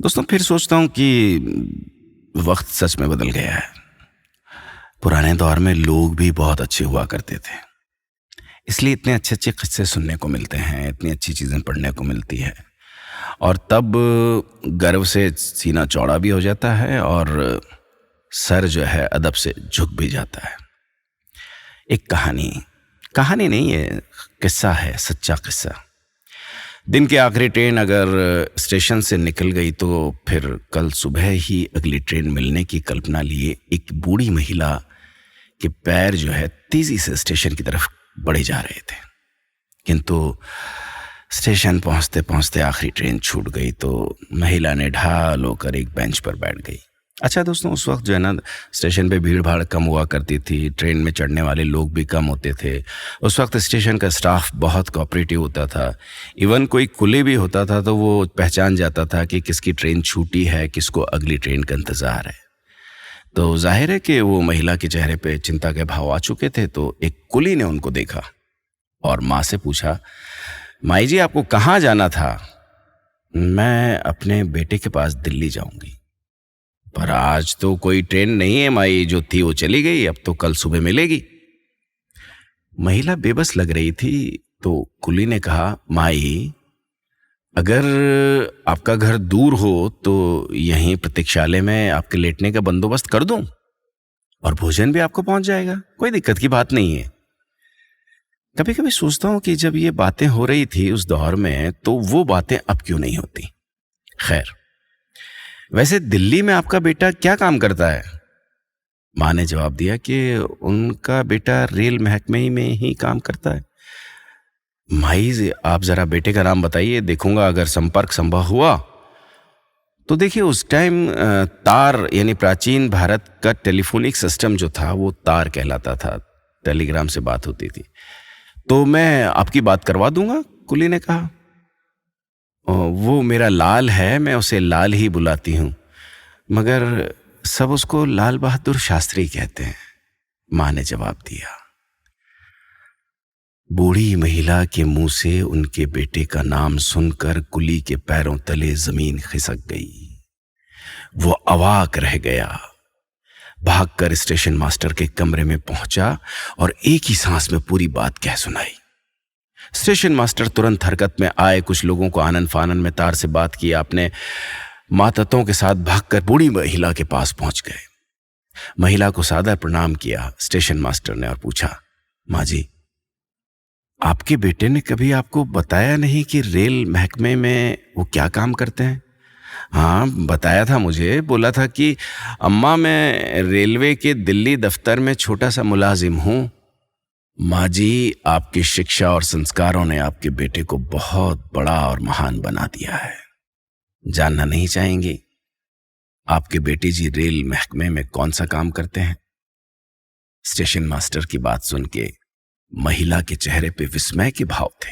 दोस्तों फिर सोचता हूँ कि वक्त सच में बदल गया है। पुराने दौर में लोग भी बहुत अच्छे हुआ करते थे, इसलिए इतने अच्छे अच्छे किस्से सुनने को मिलते हैं, इतनी अच्छी चीज़ें पढ़ने को मिलती है। और तब गर्व से सीना चौड़ा भी हो जाता है और सर जो है अदब से झुक भी जाता है। एक कहानी कहानी नहीं है, किस्सा है, सच्चा किस्सा। दिन की आखिरी ट्रेन अगर स्टेशन से निकल गई तो फिर कल सुबह ही अगली ट्रेन मिलने की कल्पना लिए एक बूढ़ी महिला के पैर जो है तेजी से स्टेशन की तरफ बढ़े जा रहे थे। किंतु स्टेशन पहुंचते पहुंचते आखिरी ट्रेन छूट गई तो महिला ने ढाल होकर एक बेंच पर बैठ गई। अच्छा दोस्तों, उस वक्त जो है ना स्टेशन पे भीड़ भाड़ कम हुआ करती थी, ट्रेन में चढ़ने वाले लोग भी कम होते थे। उस वक्त स्टेशन का स्टाफ बहुत कोऑपरेटिव होता था। इवन कोई कुली भी होता था तो वो पहचान जाता था कि किसकी ट्रेन छूटी है, किसको अगली ट्रेन का इंतज़ार है। तो जाहिर है कि वो महिला के चेहरे पे चिंता के भाव आ चुके थे। तो एक कुली ने उनको देखा और माँ से पूछा, माई जी आपको कहाँ जाना था? मैं अपने बेटे के पास दिल्ली जाऊंगी। पर आज तो कोई ट्रेन नहीं है माई, जो थी वो चली गई, अब तो कल सुबह मिलेगी। महिला बेबस लग रही थी तो कुली ने कहा, माई अगर आपका घर दूर हो तो यहीं प्रतीक्षालय में आपके लेटने का बंदोबस्त कर दूं और भोजन भी आपको पहुंच जाएगा, कोई दिक्कत की बात नहीं है। कभी कभी सोचता हूं कि जब ये बातें हो रही थी उस दौर में तो वो बातें अब क्यों नहीं होती। खैर, वैसे दिल्ली में आपका बेटा क्या काम करता है? माँ ने जवाब दिया कि उनका बेटा रेल महकमे में ही काम करता है। माई आप जरा बेटे का नाम बताइए, देखूंगा अगर संपर्क संभव हुआ तो। देखिए उस टाइम तार यानी प्राचीन भारत का टेलीफोनिक सिस्टम जो था वो तार कहलाता था, टेलीग्राम से बात होती थी। तो मैं आपकी बात करवा दूंगा, कुली ने कहा। वो मेरा लाल है, मैं उसे लाल ही बुलाती हूं, मगर सब उसको लाल बहादुर शास्त्री कहते हैं, मां ने जवाब दिया। बूढ़ी महिला के मुंह से उनके बेटे का नाम सुनकर कुली के पैरों तले जमीन खिसक गई। वो अवाक रह गया, भागकर स्टेशन मास्टर के कमरे में पहुंचा और एक ही सांस में पूरी बात कह सुनाई। स्टेशन मास्टर तुरंत हरकत में आए, कुछ लोगों को आनन फानन में तार से बात किया, अपने मातहतों के साथ भागकर बूढ़ी महिला के पास पहुंच गए। महिला को सादर प्रणाम किया स्टेशन मास्टर ने और पूछा, माँ जी आपके बेटे ने कभी आपको बताया नहीं कि रेल महकमे में वो क्या काम करते हैं? हाँ बताया था मुझे, बोला था कि अम्मा मैं रेलवे के दिल्ली दफ्तर में छोटा सा मुलाजिम हूं। माँ जी आपकी शिक्षा और संस्कारों ने आपके बेटे को बहुत बड़ा और महान बना दिया है। जानना नहीं चाहेंगे आपके बेटे जी रेल महकमे में कौन सा काम करते हैं? स्टेशन मास्टर की बात सुन के महिला के चेहरे पे विस्मय के भाव थे।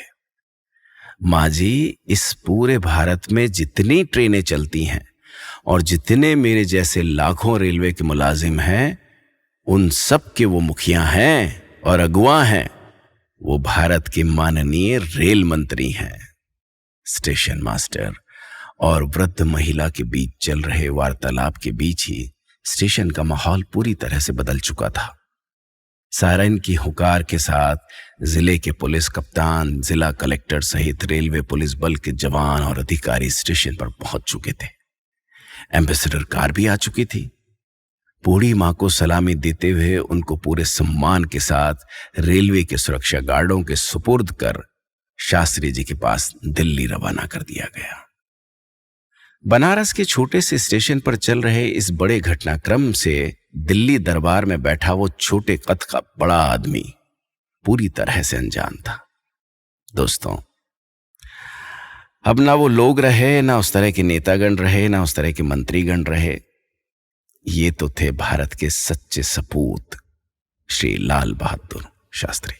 माँ जी इस पूरे भारत में जितनी ट्रेनें चलती हैं और जितने मेरे जैसे लाखों रेलवे के मुलाजिम हैं, उन सब के वो मुखिया हैं और अगुआ हैं। वो भारत के माननीय रेल मंत्री हैं। स्टेशन मास्टर और वृद्ध महिला के बीच चल रहे वार्तालाप के बीच ही स्टेशन का माहौल पूरी तरह से बदल चुका था। सायरन की हुकार के साथ जिले के पुलिस कप्तान, जिला कलेक्टर सहित रेलवे पुलिस बल के जवान और अधिकारी स्टेशन पर पहुंच चुके थे। एम्बेसडर कार भी आ चुकी थी। बूढ़ी मां को सलामी देते हुए उनको पूरे सम्मान के साथ रेलवे के सुरक्षा गार्डों के सुपुर्द कर शास्त्री जी के पास दिल्ली रवाना कर दिया गया। बनारस के छोटे से स्टेशन पर चल रहे इस बड़े घटनाक्रम से दिल्ली दरबार में बैठा वो छोटे कद का बड़ा आदमी पूरी तरह से अनजान था। दोस्तों, अब ना वो लोग रहे, ना उस तरह के नेतागण रहे, ना उस तरह के मंत्रीगण रहे। ये तो थे भारत के सच्चे सपूत श्री लाल बहादुर शास्त्री।